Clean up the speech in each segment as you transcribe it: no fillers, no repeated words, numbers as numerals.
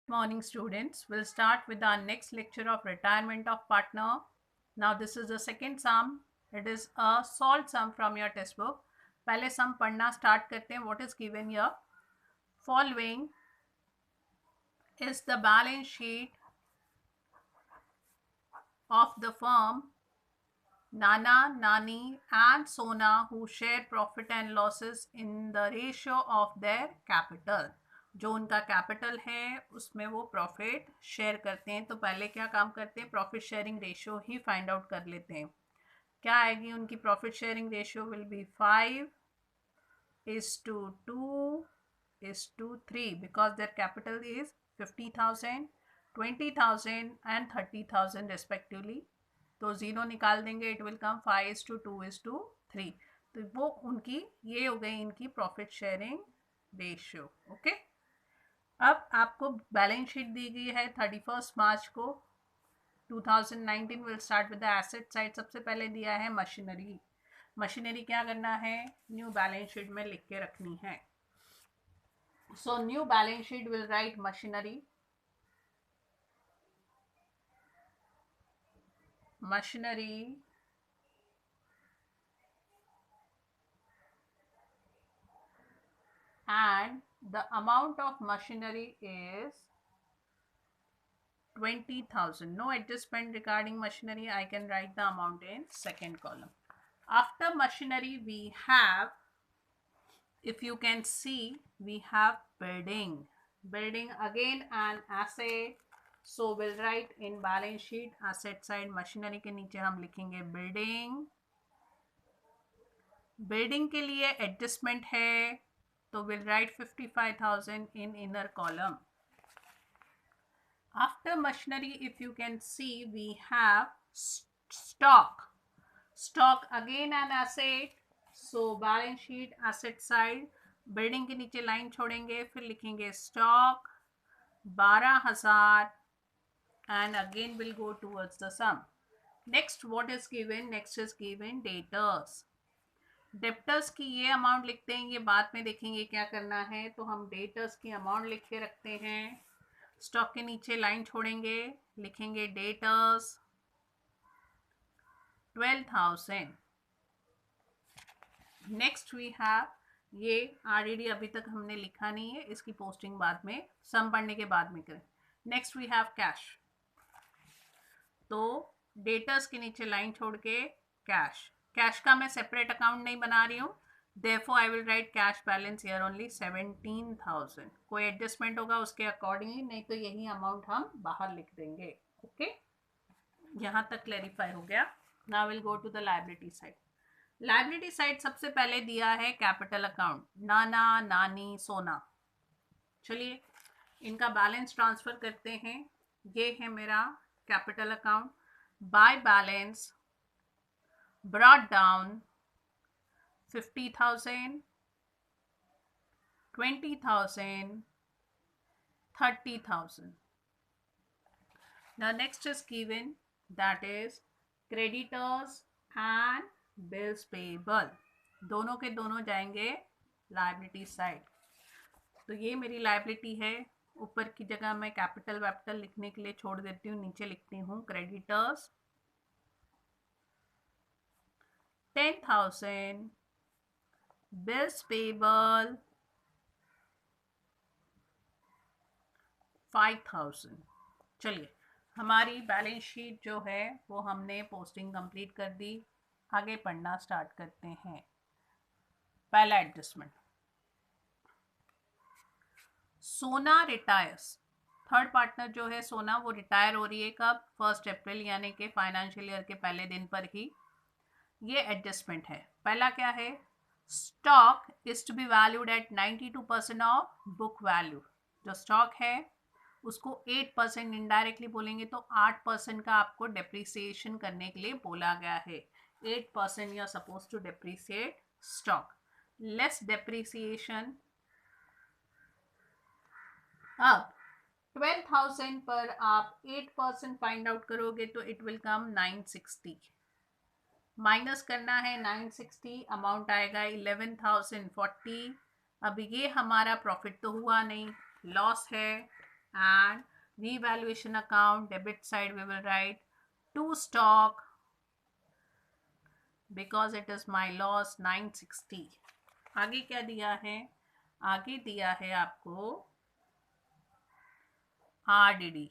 Morning students, we'll start with our next lecture of retirement of partner. Now this is the second sum. It is a solved sum from your textbook. पहले sum पढ़ना start करते हैं. What is given here? Following is the balance sheet of the firm Nana, Nani and Sona who share profit and losses in the ratio of their capital. जो उनका capital है उसमें वो profit share करते हैं. तो पहले क्या काम करते हैं, प्रॉफिट शेयरिंग रेशियो ही फाइंड आउट कर लेते हैं. क्या आएगी उनकी profit sharing ratio? Will be 5:2:3 because their capital is 50,000, 20,000 and 30,000 respectively. तो जीरो निकाल देंगे, इट विल कम 5:2:3. तो वो उनकी ये हो गई इनकी प्रॉफिट शेयरिंग रेशियो. ओके, अब आपको बैलेंस शीट दी गई है 31 मार्च को 2019. Will start with the asset side. सबसे पहले दिया है मशीनरी. मशीनरी क्या करना है, न्यू बैलेंस शीट में लिख के रखनी है. So new balance sheet will write machinery. Machinery and the amount of machinery is 20,000. No adjustment regarding machinery. I can write the amount in second column. After machinery we have, if you can see, we have building. Building again an asset. So we'll write in balance sheet asset side machinery के नीचे हम लिखेंगे building. Building के लिए adjustment है तो we'll write 55,000 in inner column. After machinery, if you can see, we have stock. Stock again an asset. So balance sheet asset side. Building के नीचे line छोड़ेंगे, फिर लिखेंगे stock 12,000 and again we'll go towards the sum. Next what is given? Next is given debtors. Debtors की ये amount लिखते हैं, ये बाद में देखेंगे क्या करना है. तो हम डेटर्स की अमाउंट लिख के रखते हैं. स्टॉक के नीचे लाइन छोड़ेंगे, लिखेंगे डेटर्स 12,000. नेक्स्ट वी हैव, ये ऑलरेडी अभी तक हमने लिखा नहीं है, इसकी पोस्टिंग बाद में सम पढ़ने के बाद में करें. Next we have cash. तो डेटर्स के नीचे लाइन छोड़ के कैश. कैश का मैं सेपरेट अकाउंट नहीं बना रही हूँ, therefore I will write cash balance here only 17,000. कोई एडजस्टमेंट होगा उसके अकॉर्डिंगली, नहीं तो यही अमाउंट हम बाहर लिख देंगे. ओके, यहाँ तक क्लैरिफाई हो गया. Now will go to the liability side. Liability side सबसे पहले दिया है कैपिटल अकाउंट नाना, नानी, सोना. चलिए इनका बैलेंस ट्रांसफर करते हैं. ये है मेरा capital account. By balance brought down 50,000, 20,000, 30,000. Now next is given, that is creditors and bills payable. दोनों के दोनों जाएंगे लायबिलिटी साइड. तो ये मेरी लायबिलिटी है. ऊपर की जगह मैं कैपिटल वैपिटल लिखने के लिए छोड़ देती हूँ, नीचे लिखती हूँ क्रेडिटर्स 10,000, bills payable 5,000. चलिए हमारी बैलेंस शीट जो है वो हमने पोस्टिंग कंप्लीट कर दी. आगे पढ़ना स्टार्ट करते हैं. पहला एडजस्टमेंट, सोना रिटायर्स. थर्ड पार्टनर जो है सोना, वो रिटायर हो रही है कब? 1 अप्रैल यानी कि फाइनेंशियल ईयर के पहले दिन पर ही. ये एडजस्टमेंट है. पहला क्या है, stock is to be valued at 92% of book value. जो स्टॉक है उसको 8% इनडायरेक्टली बोलेंगे तो 8% का आपको डेप्रिसिएशन करने के लिए बोला गया है. 8% you are suppose to depreciate stock. Less depreciation. अब 12,000 पर आप 8% फाइंड आउट करोगे तो इट विल कम 960. माइनस करना है 960, अमाउंट आएगा 11,040. अब ये हमारा प्रॉफिट तो हुआ नहीं, लॉस है. and revaluation account debit side we will write to stock because it is my loss 960. आगे क्या दिया है? आगे दिया है आपको RDD.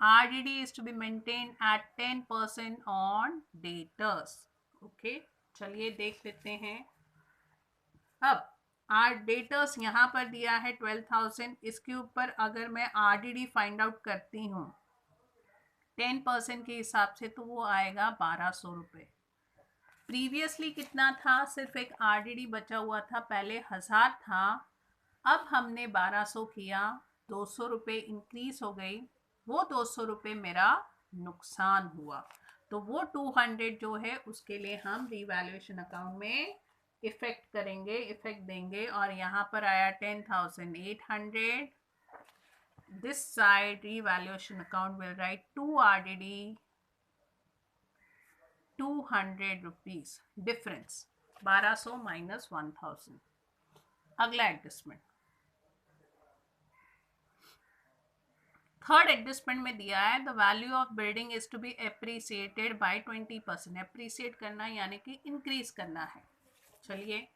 RDD is to be maintained at 10% on debtors. Okay, चलिए देख लेते हैं. अब आर डेटर्स यहाँ पर दिया है 12,000. इसके ऊपर अगर मैं RDD फाइंड आउट करती हूँ 10% के हिसाब से तो वो आएगा 1200 रुपये. प्रीवियसली कितना था? सिर्फ एक RDD बचा हुआ था, पहले 1000 था, अब हमने 1200 किया, 200 रुपये इंक्रीज हो गई. वो 200 रुपये मेरा नुकसान हुआ, तो वो 200 जो है उसके लिए हम रिवैल्यूएशन अकाउंट में इफेक्ट करेंगे, इफेक्ट देंगे. और यहाँ पर आया 10,800. This side revaluation account will write 2 RDD 200 rupees difference. 1200 minus 1000. अगला एडजस्टमेंट, थर्ड एडजस्टमेंट में दिया है the value of building is to be appreciated by 20%. Appreciate करना यानी कि इंक्रीज करना है. चलिए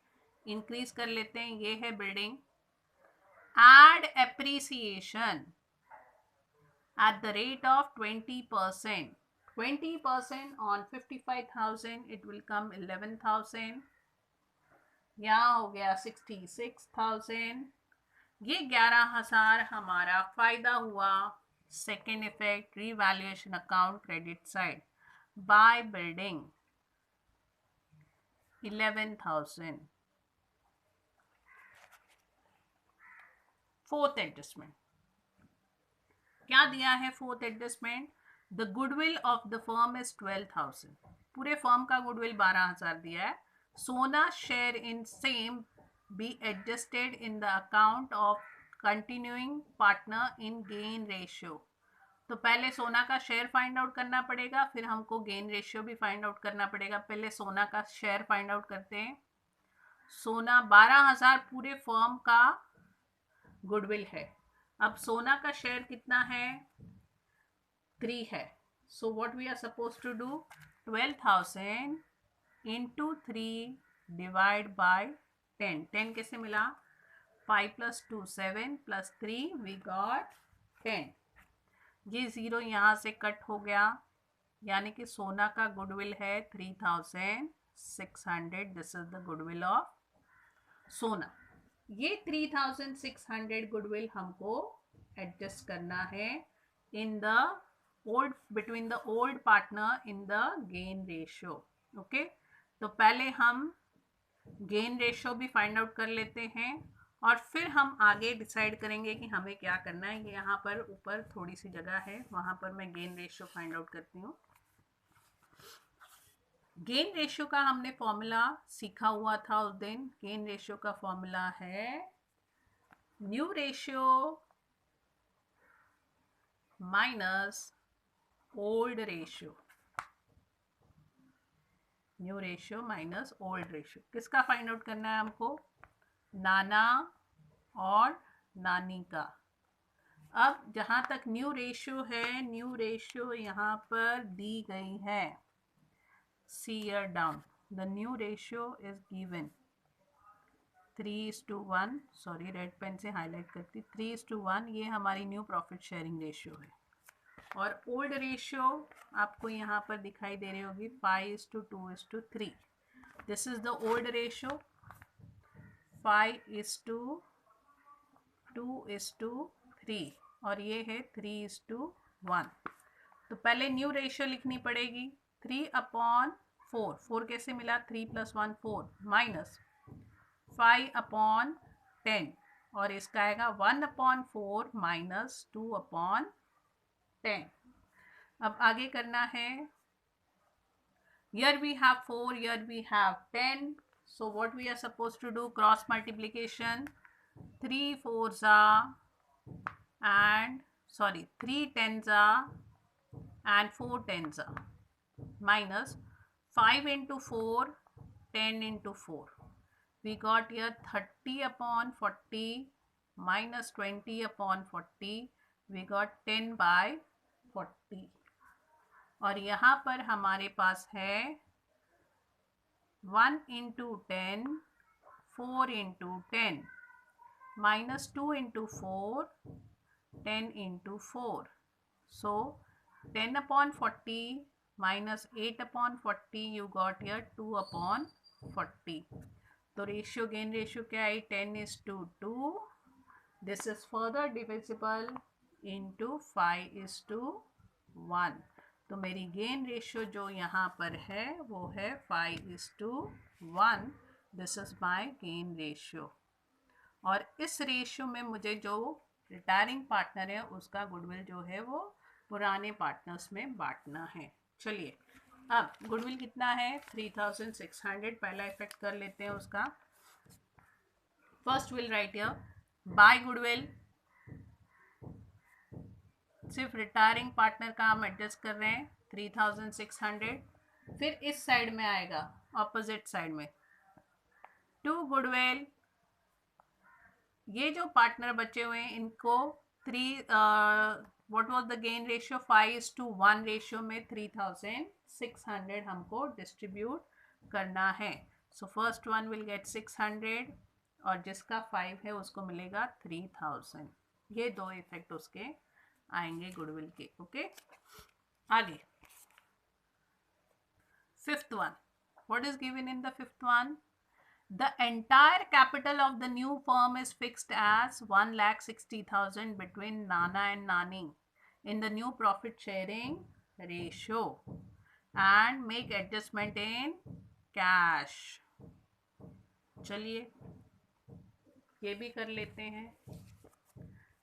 इंक्रीज कर लेते हैं. ये है building. Add appreciation at the rate of 20%. 20% on 55,000 it will come 11,000. यहाँ हो गया 66,000. ये 11,000 हमारा फायदा हुआ. Second effect revaluation account credit side by building 11,000. Fourth adjustment क्या दिया है? Fourth adjustment the goodwill of the firm is 12,000. पूरे फर्म का गुडविल 12,000 दिया है. सोना share in same be adjusted in the account of continuing partner in gain ratio. तो पहले सोना का शेयर फाइंड आउट करना पड़ेगा, फिर हमको गेन रेशियो भी फाइंड आउट करना पड़ेगा. पहले सोना का शेयर फाइंड आउट करते हैं. सोना 12,000 पूरे फर्म का गुडविल है. अब सोना का शेयर कितना है? 3 है. So what we are suppose to do? 12,000 into 3 divide by 10. 10 कैसे मिला? 5 + 2 7 + 3 वी गॉट 10. ये 0 यहाँ से कट हो गया, यानी कि सोना का गुडविल है 3,600. This is the goodwill of सोना. ये 3,600 गुडविल हमको एडजस्ट करना है in the old between the old partner in the gain ratio. Okay, तो पहले हम गेन रेशियो भी फाइंड आउट कर लेते हैं और फिर हम आगे डिसाइड करेंगे कि हमें क्या करना है. ये यहाँ पर ऊपर थोड़ी सी जगह है, वहाँ पर मैं गेन रेशियो फाइंड आउट करती हूँ. गेन रेशियो का हमने फॉर्मूला सीखा हुआ था उस दिन. गेन रेशियो का फॉर्मूला है new ratio minus old ratio. New ratio minus old ratio. किसका फाइंड आउट करना है हमको? नाना और नानी का. अब जहाँ तक न्यू रेशियो है, न्यू रेशियो यहाँ पर दी गई है. See here down the new ratio is given 3:1. Sorry, red pen से हाईलाइट करती. 3:1 ये हमारी न्यू प्रॉफिट शेयरिंग रेशियो है. और ओल्ड रेशियो आपको यहाँ पर दिखाई दे रही होगी 5:2:3. This is the old ratio 5:2:3 और ये है 3:1. तो पहले न्यू रेशियो लिखनी पड़ेगी. 3/4. 4 कैसे मिला? 3 + 1 4 माइनस 5/10 और इसका आएगा 1/4 माइनस 2/10. अब आगे करना है. Here we have 4, here we have 10. So what we are supposed to do? Cross multiplication. 3 4s and 3 10s and 4 10s minus 5 into 4, 10 into 4. We got here 30/40 minus 20/40 we got 10/40 और यहाँ पर हमारे पास है 1 into 10, 4 into 10, minus 2 into 4, 10 into 4. So 10/40 minus 8/40, you got here 2/40. तो ratio gain ratio क्या है? 10:2. This is further divisible into 5:1. तो मेरी गेन रेशियो जो यहाँ पर है वो है 5:1. This is my gain ratio और इस रेशियो में मुझे जो रिटायरिंग पार्टनर है उसका गुडविल जो है वो पुराने पार्टनर्स में बांटना है. चलिए अब गुडविल कितना है? 3600. पहला इफेक्ट कर लेते हैं उसका. First will write here bye goodwill. सिर्फ रिटायरिंग पार्टनर का हम एडजस्ट कर रहे हैं 3600. फिर इस साइड में आएगा ऑपोजिट साइड में टू गुडविल. ये जो पार्टनर बचे हुए हैं इनको what was the gain ratio? 5:1 ratio में 3600 हमको डिस्ट्रीब्यूट करना है. So first one will get 600 और जिसका 5 है उसको मिलेगा 3000. ये दो इफेक्ट उसके आएंगे गुडविल के. ओके आगे fifth one. What is given in the fifth one? The entire capital of the new firm is fixed as 1,60,000 between Nana and Nani in the new profit sharing ratio and make adjustment in cash. चलिए ये भी कर लेते हैं.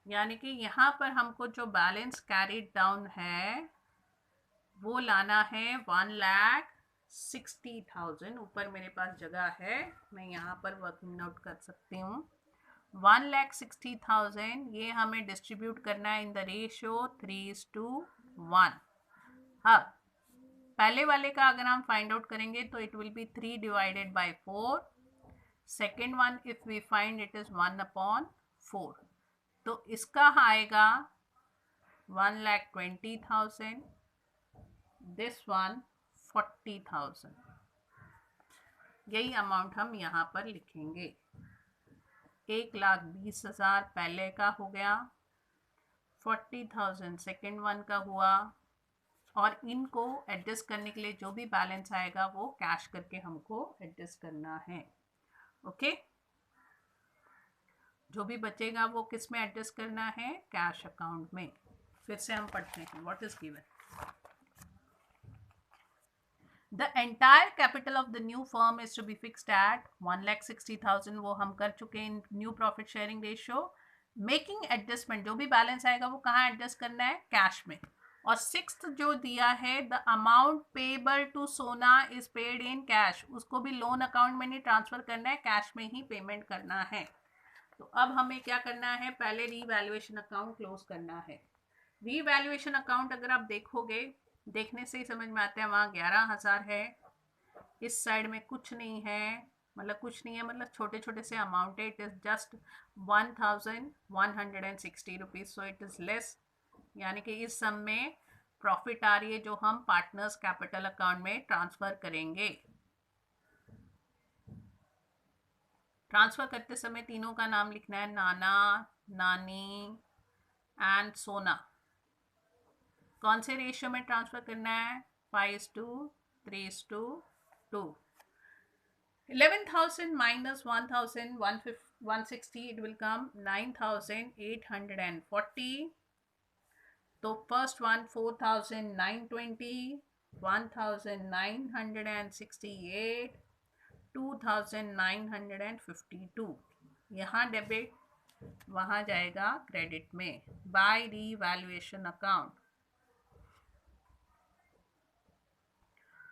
यानी कि यहाँ पर हमको जो बैलेंस कैरीड डाउन है वो लाना है 1,60,000. ऊपर मेरे पास जगह है, मैं यहाँ पर वर्किंग नोट कर सकती हूँ. 1,60,000 ये हमें डिस्ट्रीब्यूट करना है इन द रेशियो 3:1. अब पहले वाले का अगर हम फाइंड आउट करेंगे तो it will be 3/4. Second one if we find it is 1/4. तो इसका आएगा 1,20,000. This one 40,000. यही अमाउंट हम यहाँ पर लिखेंगे. 1,20,000 पहले का हो गया, 40,000 सेकेंड वन का हुआ और इनको एडजस्ट करने के लिए जो भी बैलेंस आएगा वो कैश करके हमको एडजस्ट करना है. ओके जो भी बचेगा वो किस में एडजस्ट करना है? कैश अकाउंट में. फिर से हम पढ़ते हैं what is given. The entire capital of the new firm is to be fixed at 1,60,000. वो हम कर चुके हैं new profit sharing ratio. Making adjustment जो भी बैलेंस आएगा वो कहाँ एडजस्ट करना है? कैश में. और सिक्स्थ जो दिया है द अमाउंट पेबल टू सोना इज पेड इन कैश. उसको भी लोन अकाउंट में नहीं ट्रांसफर करना है, कैश में ही पेमेंट करना है. तो अब हमें क्या करना है? पहले रीवैल्यूएशन अकाउंट क्लोज करना है. रीवैल्यूएशन अकाउंट अगर आप देखोगे, देखने से ही समझ में आता है वहाँ 11,000 है. इस साइड में कुछ नहीं है, मतलब कुछ नहीं है मतलब छोटे छोटे से अमाउंट है. It is just 1,160 rupees. So it is less. यानी कि इस सम में प्रॉफिट आ रही है जो हम पार्टनर्स कैपिटल अकाउंट में ट्रांसफ़र करेंगे. ट्रांसफ़र करते समय तीनों का नाम लिखना है, नाना, नानी एंड सोना. कौन से रेशियो में ट्रांसफर करना है? 5:3:2. 11,000 minus 1,160 it will come 9,840. तो फर्स्ट वन 4,920, 1,968, 2,952. यहाँ डेबिट, वहाँ जाएगा क्रेडिट में by revaluation account.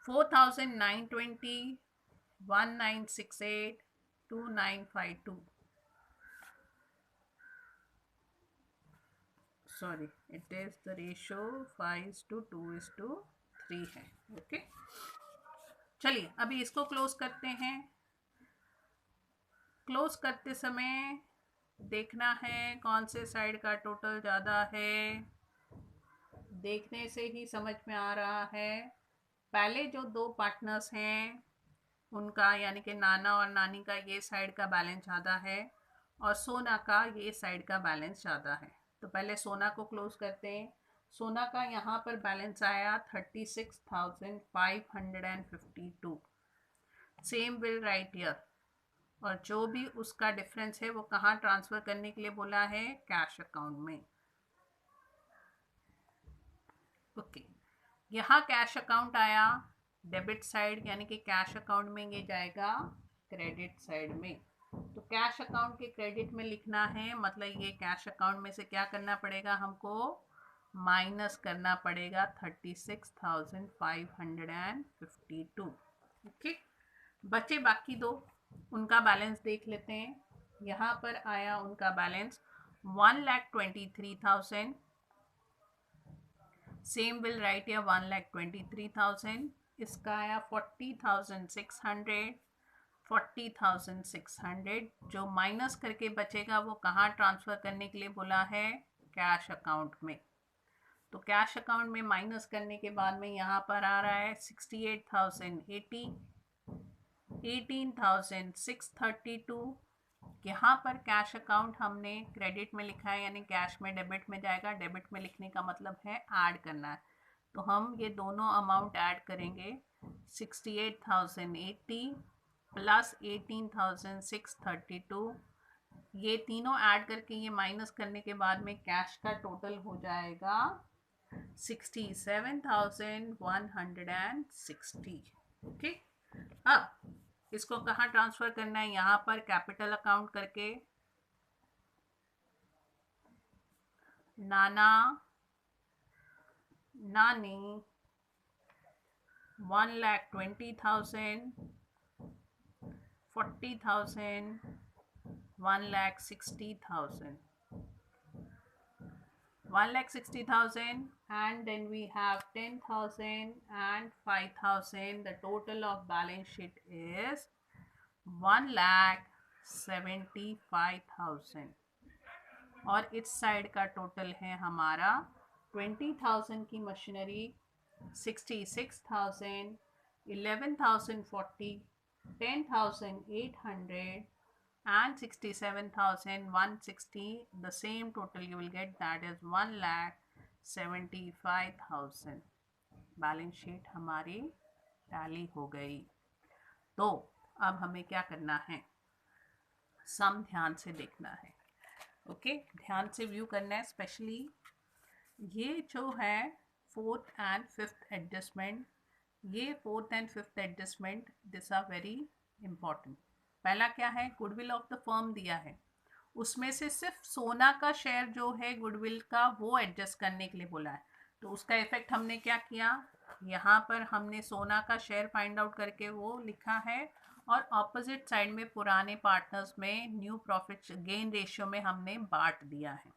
4,920, 1,968, 2,952. Sorry, it is the ratio 5:2:3 है. ओके चलिए अभी इसको क्लोज करते हैं. क्लोज करते समय देखना है कौन से साइड का टोटल ज़्यादा है, देखने से ही समझ में आ रहा है। पहले जो दो पार्टनर्स हैं उनका यानी कि नाना और नानी का ये साइड का बैलेंस ज़्यादा है और सोना का ये साइड का बैलेंस ज़्यादा है। तो पहले सोना को क्लोज करते हैं। सोना का यहाँ पर बैलेंस आया 36,552। सेम विल राइट ईयर, और जो भी उसका डिफरेंस है वो कहाँ ट्रांसफ़र करने के लिए बोला है, कैश अकाउंट में। ओके, यहाँ कैश अकाउंट आया डेबिट साइड, यानी कि कैश अकाउंट में ये जाएगा क्रेडिट साइड में। तो कैश अकाउंट के क्रेडिट में लिखना है, मतलब ये कैश अकाउंट में से क्या करना पड़ेगा हमको, माइनस करना पड़ेगा 36,552। ओके, बचे बाकी दो, उनका बैलेंस देख लेते हैं। यहाँ पर आया उनका बैलेंस 1,23,000। सेम विल राइट या 1,23,000। इसका आया 40,600। 40,600 जो माइनस करके बचेगा वो कहाँ ट्रांसफ़र करने के लिए बोला है, कैश अकाउंट में। तो कैश अकाउंट में माइनस करने के बाद में यहाँ पर आ रहा है 68,080, 18,632। यहाँ पर कैश अकाउंट हमने क्रेडिट में लिखा है, यानी कैश में डेबिट में जाएगा। डेबिट में लिखने का मतलब है ऐड करना है, तो हम ये दोनों अमाउंट ऐड करेंगे। 68,080 प्लस 18,632, ये तीनों ऐड करके ये माइनस करने के बाद में कैश का टोटल हो जाएगा 67,160। ओके, अब इसको कहाँ ट्रांसफ़र करना है, यहाँ पर कैपिटल अकाउंट करके नाना नानी 1,20,000, 40,000, 1,60,000, 1,60,000, and then we have 10,000 and 5,000. The total of balance sheet is 1,75,000। और इस साइड का टोटल है हमारा 20,000 की machinery, 66,000, 11,040, 10,800 and 67,160. The same total you will get, that is 1,75,000। Balance sheet हमारी टैली हो गई। तो अब हमें क्या करना है, सम ध्यान से देखना है। ओके, ध्यान से व्यू करना है। स्पेशली ये जो है फोर्थ एंड फिफ्थ एडजस्टमेंट, ये fourth and fifth adjustment this are very important. पहला क्या है, गुडविल ऑफ द फर्म दिया है, उसमें से सिर्फ सोना का शेयर जो है गुडविल का वो एडजस्ट करने के लिए बोला है। तो उसका इफेक्ट हमने क्या किया, यहाँ पर हमने सोना का शेयर फाइंड आउट करके वो लिखा है, और ऑपोजिट साइड में पुराने पार्टनर्स में न्यू प्रॉफिट गेन रेशियो में हमने बांट दिया है।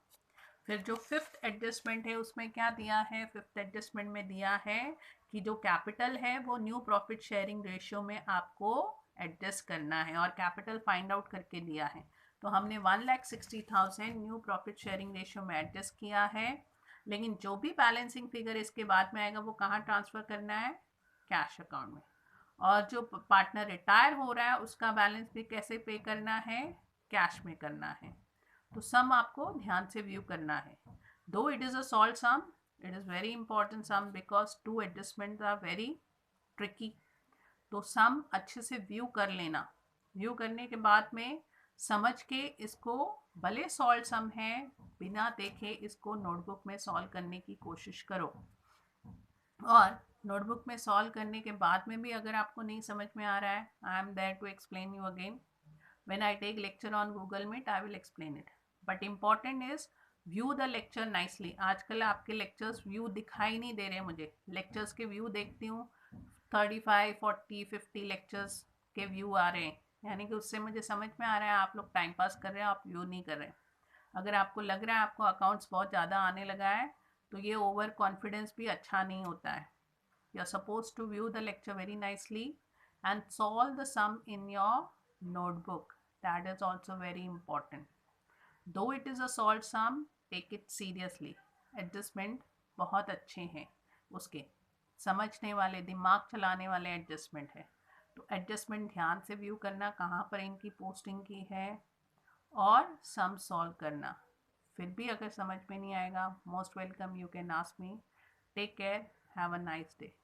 फिर जो फिफ्थ एडजस्टमेंट है उसमें क्या दिया है, फिफ्थ एडजस्टमेंट में दिया है कि जो कैपिटल है वो न्यू प्रॉफिट शेयरिंग रेशियो में आपको एडजस्ट करना है, और कैपिटल फाइंड आउट करके दिया है। तो हमने 1,60,000 न्यू प्रॉफिट शेयरिंग रेशियो में एडजस्ट किया है, लेकिन जो भी बैलेंसिंग फिगर इसके बाद में आएगा वो कहाँ ट्रांसफ़र करना है, कैश अकाउंट में। और जो पार्टनर रिटायर हो रहा है उसका बैलेंस भी कैसे पे करना है, कैश में करना है। तो सम आपको ध्यान से व्यू करना है। Though it is a solve sum, it is very important sum because two adjustment are very tricky. तो सम अच्छे से व्यू कर लेना। व्यू करने के बाद में समझ के इसको, भले सॉल्व सम है, बिना देखे इसको नोटबुक में सॉल्व करने की कोशिश करो। और नोटबुक में सॉल्व करने के बाद में भी अगर आपको नहीं समझ में आ रहा है, I am there to explain you again. When I take lecture on Google Meet, I will explain it. But important is view the lecture nicely. आजकल आपके lectures view दिखाई नहीं दे रहे मुझे। lectures के view देखती हूँ 35, 40, 50 lectures के view आ रहे हैं, यानी कि उससे मुझे समझ में आ रहा है आप लोग टाइम पास कर रहे हैं, आप व्यू नहीं कर रहे हैं। अगर आपको लग रहा है आपको अकाउंट्स बहुत ज़्यादा आने लगा है तो ये ओवर कॉन्फिडेंस भी अच्छा नहीं होता है। You are suppose to view the lecture very nicely and solve the sum in your notebook. That is also very important. Though it is a solved sum, take it seriously. Adjustment बहुत अच्छे हैं उसके, समझने वाले, दिमाग चलाने वाले adjustment है। तो एडजस्टमेंट ध्यान से व्यू करना, कहाँ पर इनकी पोस्टिंग की है, और सम सॉल्व करना। फिर भी अगर समझ में नहीं आएगा, most welcome, you can ask me. Take care, have a nice day.